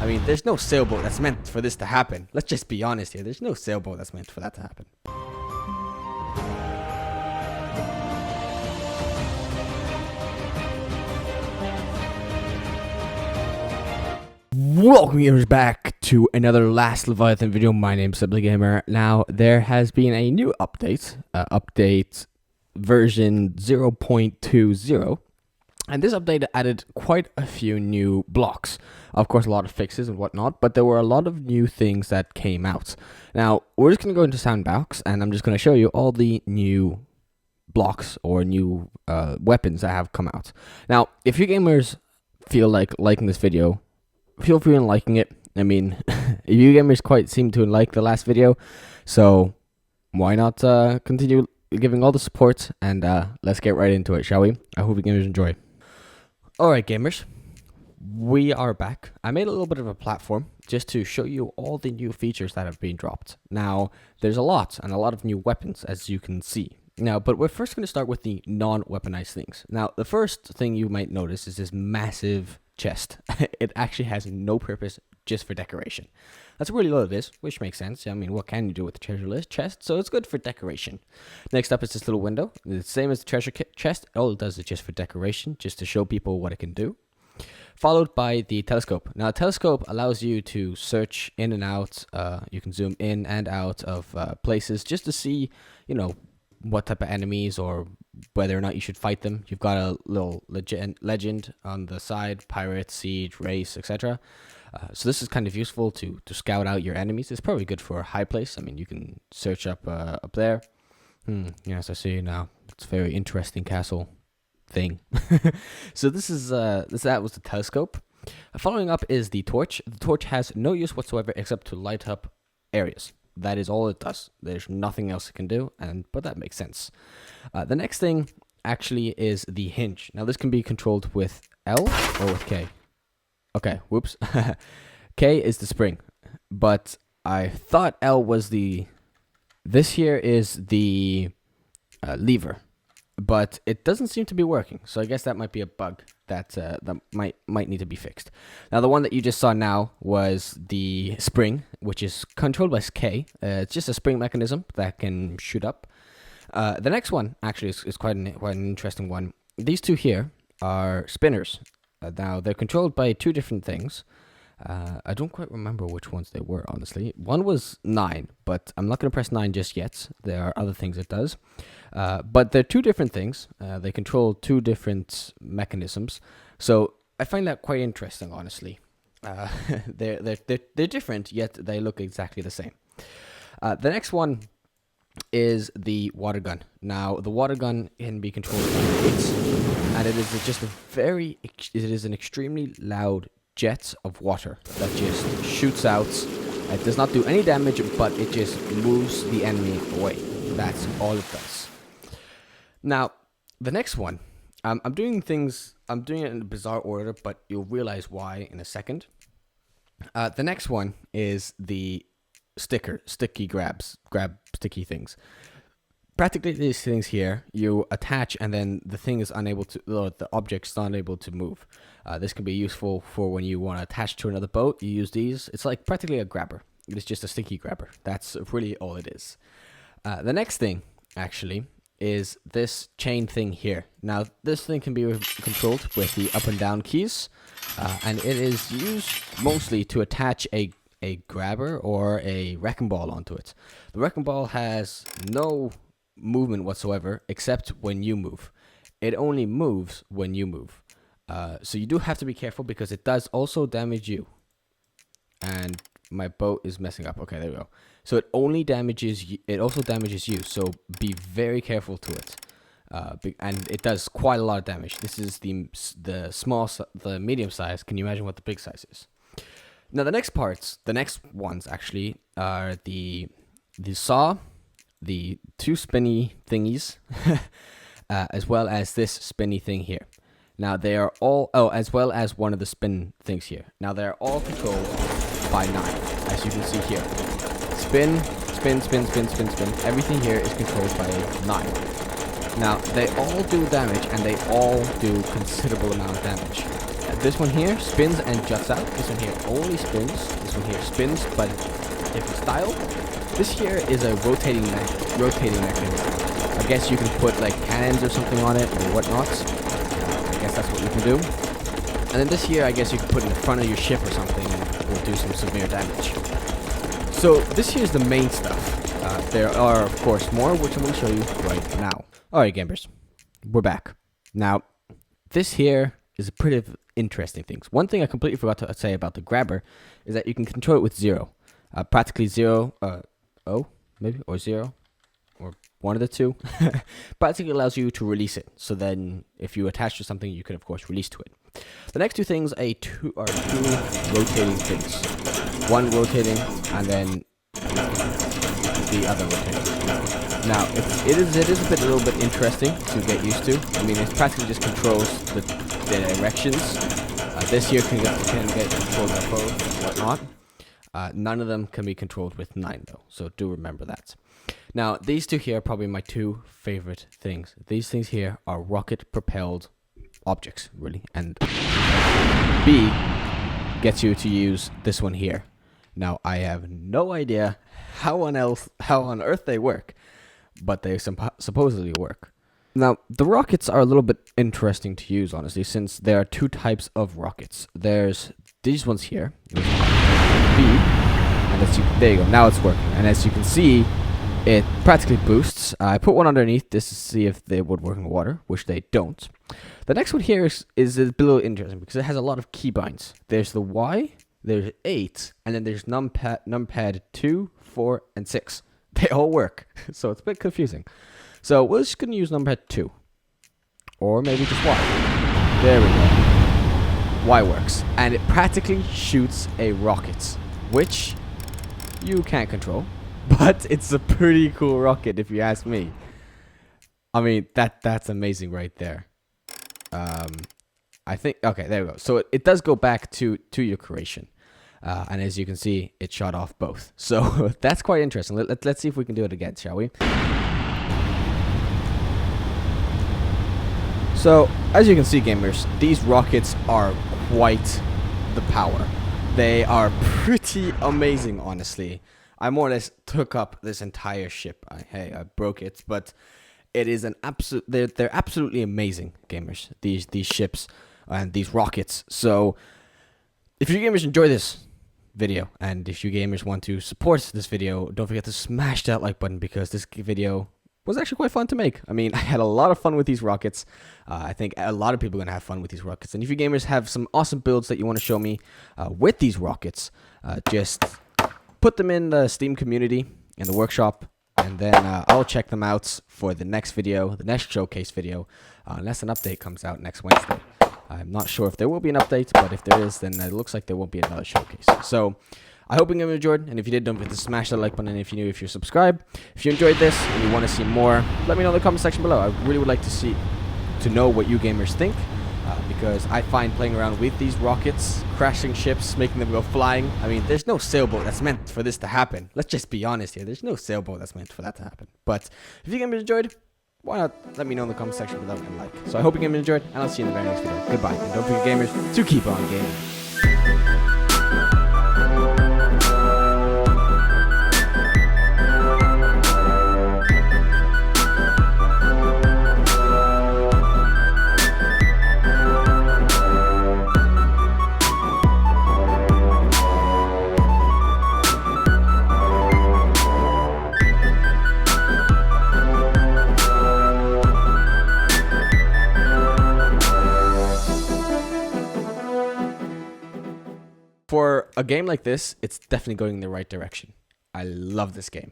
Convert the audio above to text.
I mean, there's no sailboat that's meant for this to happen. Let's just be honest here. There's no sailboat that's meant for that to happen. Welcome gamers back to another last Leviathan video. My name's SebTheGamer. Now, there has been a new update, update version 0.20. And this update added quite a few new blocks. Of course, a lot of fixes and whatnot, but there were a lot of new things that came out. Now, we're just going to go into Sandbox, and I'm just going to show you all the new blocks or new weapons that have come out. Now, if you gamers feel like liking this video, feel free in liking it. I mean, you gamers quite seem to like the last video, so why not continue giving all the support, and let's get right into it, shall we? I hope you gamers enjoy. Alright gamers, we are back. I made a little bit of a platform just to show you all the new features that have been dropped. Now, there's a lot, and a lot of new weapons, as you can see. Now, but we're first going to start with the non-weaponized things. Now, the first thing you might notice is this massive chest. It actually has no purpose, just for decoration. That's really all it is, which makes sense. I mean, what can you do with the treasure list chest? So it's good for decoration. Next up is this little window. The same as the treasure chest. All it does is just for decoration, just to show people what it can do. Followed by the telescope. Now, a telescope allows you to search in and out. You can zoom in and out of places just to see, you know, what type of enemies or whether or not you should fight them. You've got a little legend on the side: pirate, siege, race, etc. So this is kind of useful to scout out your enemies. It's probably good for a high place. I mean, you can search up there. Yes, I see now. It's a very interesting castle thing. So this is that was the telescope. Following up is the torch. The torch has no use whatsoever except to light up areas. That is all it does. There's nothing else it can do, but that makes sense. The next thing actually is the hinge. Now this can be controlled with L or with K. Okay, whoops. K is the spring, but I thought L was the... This here is the lever, but it doesn't seem to be working, so I guess that might be a bug that might need to be fixed. Now, the one that you just saw now was the spring, which is controlled by K. It's just a spring mechanism that can shoot up. The next one actually is quite an interesting one. These two here are spinners. Now, they're controlled by two different things. I don't quite remember which ones they were, honestly. One was 9, but I'm not going to press 9 just yet. There are other things it does. But they're two different things. They control two different mechanisms. So I find that quite interesting, honestly. They're different, yet they look exactly the same. The next one is the water gun. Now, the water gun can be controlled by weights, and it is an extremely loud jet of water that just shoots out. It does not do any damage, but it just moves the enemy away. That's all it does. Now, the next one, I'm doing it in a bizarre order, but you'll realize why in a second. The next one is the sticky grab sticky things. Practically these things here, you attach and then the thing is unable to, the object's not able to move. This can be useful for when you want to attach to another boat. You use these. It's like practically a grabber. It's just a sticky grabber. That's really all it is. The next thing, actually, is this chain thing here. Now, this thing can be controlled with the up and down keys, and it is used mostly to attach a grabber or a wrecking ball onto it. The wrecking ball has no movement whatsoever except when you move. It only moves when you move. So you do have to be careful because it does also damage you. And my boat is messing up. Okay, there we go. So it only damages you. It also damages you. So be very careful to it. And it does quite a lot of damage. This is the medium size. Can you imagine what the big size is? Now the next ones actually are the saw, the two spinny thingies, as well as this spinny thing here. Now they are all, as well as one of the spin things here. Now they're all controlled by 9, as you can see here. Spin, spin, spin, spin, spin, spin. Everything here is controlled by 9. Now they all do damage, and they all do considerable amount of damage. this one here spins and juts out. This one here only spins. This one here spins, but different style. This here is a rotating mechanism. I guess you can put like cannons or something on it or whatnot. I guess that's what you can do. And then this here, I guess you can put in the front of your ship or something and it will do some severe damage. So this here is the main stuff. There are, of course, more, which I'm going to show you right now. Alright, gamers. We're back. Now, this here is a pretty interesting thing. One thing I completely forgot to say about the grabber is that you can control it with 0. Practically 0, O, maybe, or 0, or one of the two. Practically allows you to release it. So then, if you attach to something, you can, of course, release to it. The next two things are two rotating things. One rotating, and then the other rotating. Now, it is a little bit interesting to get used to. I mean, it practically just controls the directions. This here can get controlled by both and whatnot. None of them can be controlled with 9 though, so do remember that. Now, these two here are probably my two favorite things. These things here are rocket-propelled objects, really, and B gets you to use this one here. Now, I have no idea how on earth they work, but they supposedly work. Now, the rockets are a little bit interesting to use, honestly, since there are two types of rockets. There's these ones here, B, and there you go, now it's working. And as you can see, it practically boosts. I put one underneath this to see if they would work in water, which they don't. The next one here is a little interesting because it has a lot of keybinds. There's the Y, there's 8, and then there's numpad 2, 4, and 6. They all work, so it's a bit confusing. So we're just going to use numpad 2, or maybe just Y. There we go. Y works, and it practically shoots a rocket, which you can't control, but it's a pretty cool rocket if you ask me. I mean, that's amazing right there. I think, okay, there we go. So it does go back to your creation. And as you can see, it shot off both. So that's quite interesting. Let's see if we can do it again, shall we? So, as you can see, gamers, these rockets are quite the power. They are pretty amazing, honestly. I more or less took up this entire ship. I broke it, but it is an absolute. They're absolutely amazing, gamers. These ships and these rockets. So, if you gamers enjoy this video, and if you gamers want to support this video, don't forget to smash that like button because this video was actually quite fun to make. I mean, I had a lot of fun with these rockets. I think a lot of people are going to have fun with these rockets. And if you gamers have some awesome builds that you want to show me with these rockets, just put them in the Steam community, in the workshop, and then I'll check them out for the next video, the next showcase video, unless an update comes out next Wednesday. I'm not sure if there will be an update, but if there is, then it looks like there won't be another showcase. So, I hope you enjoyed, and if you did, don't forget to smash that like button, and if you're new, if you're subscribed. If you enjoyed this and you want to see more, let me know in the comment section below. I really would like to know what you gamers think, because I find playing around with these rockets, crashing ships, making them go flying. I mean, there's no sailboat that's meant for this to happen. Let's just be honest here. There's no sailboat that's meant for that to happen. But if you gamers enjoyed, why not let me know in the comment section below and like. So I hope you gamers enjoyed, and I'll see you in the very next video. Goodbye, and don't forget, gamers, to keep on gaming. For a game like this, it's definitely going in the right direction. I love this game.